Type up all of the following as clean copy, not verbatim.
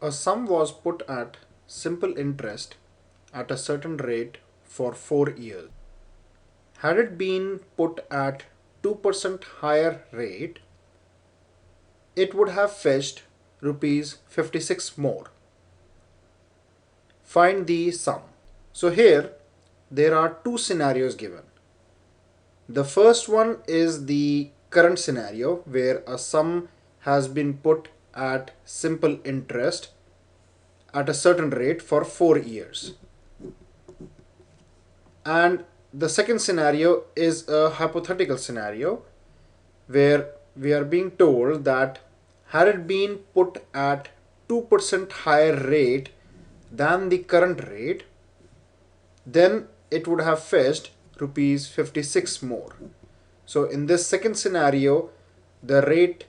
A sum was put at simple interest at a certain rate for 4 years. Had it been put at 2% higher rate, it would have fetched rupees 56 more. Find the sum. So here there are two scenarios given. The first one is the current scenario where a sum has been put at simple interest at a certain rate for 4 years. And the second scenario is a hypothetical scenario where we are being told that had it been put at 2% higher rate than the current rate, then it would have fetched rupees 56 more. So in this second scenario, the rate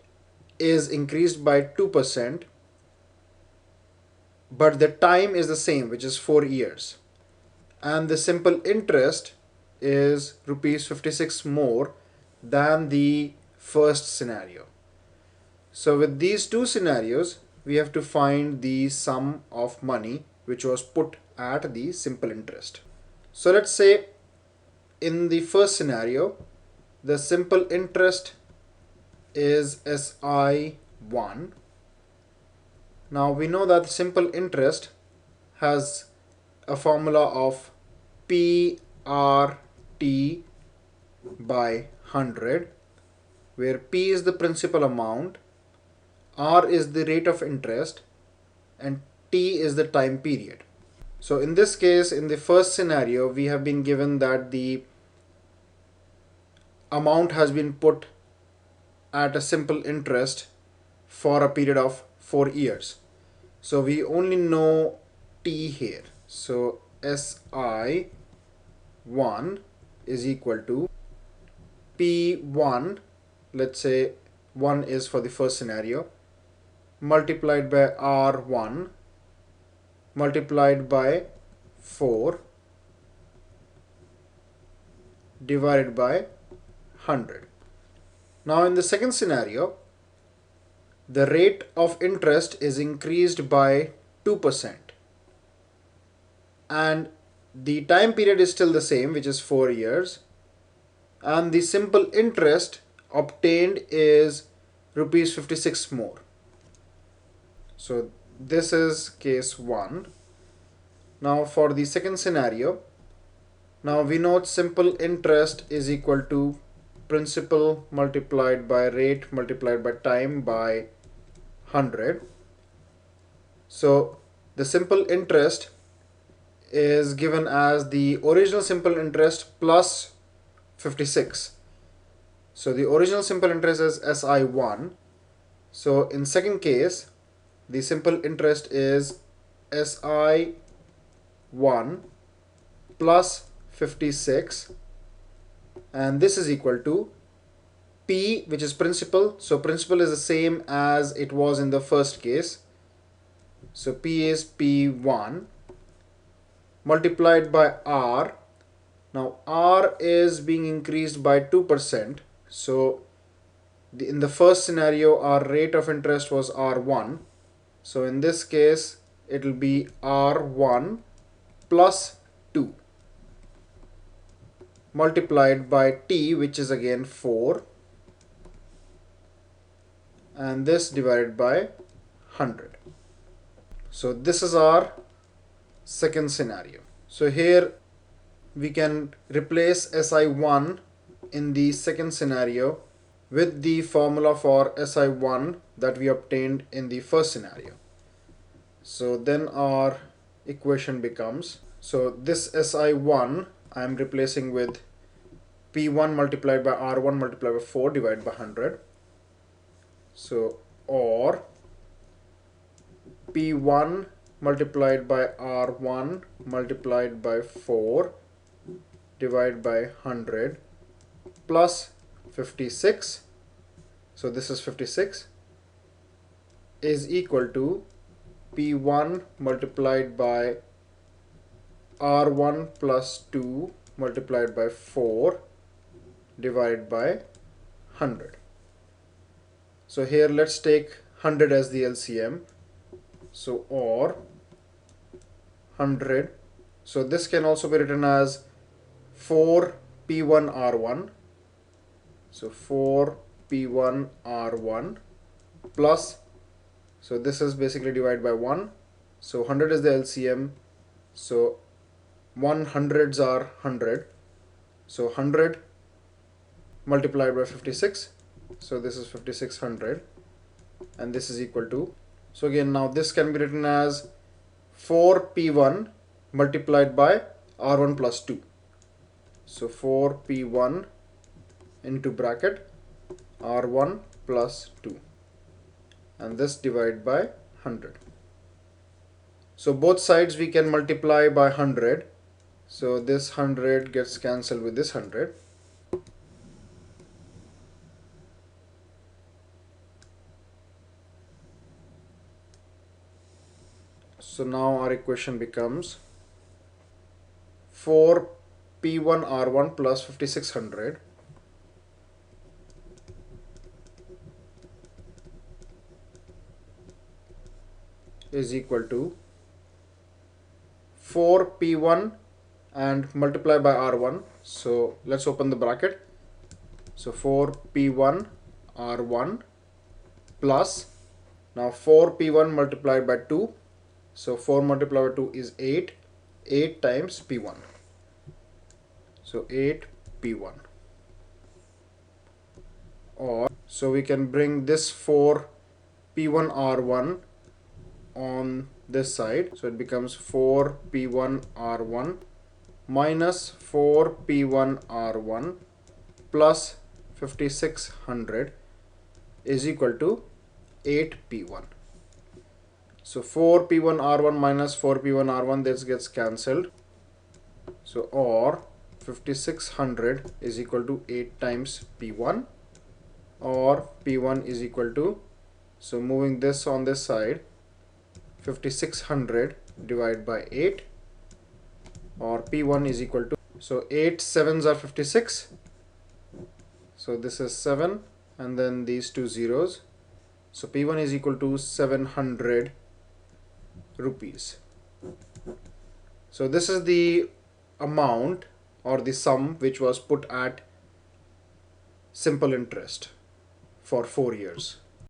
is increased by 2%, but the time is the same, which is 4 years. And the simple interest is rupees 56 more than the first scenario. So with these two scenarios, we have to find the sum of money which was put at the simple interest. So let's say in the first scenario, the simple interest is SI1. Now we know that simple interest has a formula of PRT by 100, where P is the principal amount, R is the rate of interest, and T is the time period. So in this case, in the first scenario, we have been given that the amount has been put at a simple interest for a period of 4 years. So we only know T here. So SI1 is equal to P1, let's say 1 is for the first scenario, multiplied by R1 multiplied by 4 divided by 100. Now in the second scenario, the rate of interest is increased by 2% and the time period is still the same, which is 4 years, and the simple interest obtained is rupees 56 more. So this is case 1. Now for the second scenario, now we know simple interest is equal to principal multiplied by rate multiplied by time by 100. So the simple interest is given as the original simple interest plus 56. So the original simple interest is SI1. So in second case, the simple interest is SI1 plus 56, and this is equal to P, which is principal. So principal is the same as it was in the first case. So P is P1 multiplied by R. Now R is being increased by 2%. So in the first scenario, our rate of interest was R1. So in this case, it will be R1 plus 2 multiplied by T, which is again 4, and this divided by 100. So this is our second scenario. So here we can replace SI1 in the second scenario with the formula for SI1 that we obtained in the first scenario. So then our equation becomes, so this SI1 I am replacing with P1 multiplied by R1 multiplied by 4 divided by 100. So or P1 multiplied by R1 multiplied by 4 divided by 100 plus 56, so this is 56, is equal to P1 multiplied by R1 plus 2 multiplied by 4 divided by 100. So here let's take 100 as the LCM. So or 100. So this can also be written as 4p1r1. So 4p1r1 plus, so this is basically divided by 1. So 100 is the LCM. So 100s are 100. So 100 multiplied by 56. So this is 5600, and this is equal to, so again now this can be written as 4p1 multiplied by r1 plus 2. So 4p1 into bracket r1 plus 2, and this divided by 100. So both sides we can multiply by 100. So this 100 gets cancelled with this 100. So now our equation becomes 4p1r1 plus 5600 is equal to 4p1 and multiply by r1. So let's open the bracket. So 4p1 r1 plus, now 4p1 multiplied by 2. So 4 multiplied by 2 is 8. 8 times p1. So 8p1. Or, so we can bring this 4p1r1 on this side. So it becomes 4p1r1 minus 4p1r1 plus 5600 is equal to 8p1. So 4p1r1 minus 4p1r1, this gets cancelled. So or 5600 is equal to 8 times p1, or p1 is equal to, so moving this on this side, 5600 divided by 8, or p1 is equal to, so 8 sevens are 56. So this is 7 and then these two zeros. So p1 is equal to 700 rupees. So this is the amount or the sum which was put at simple interest for 4 years.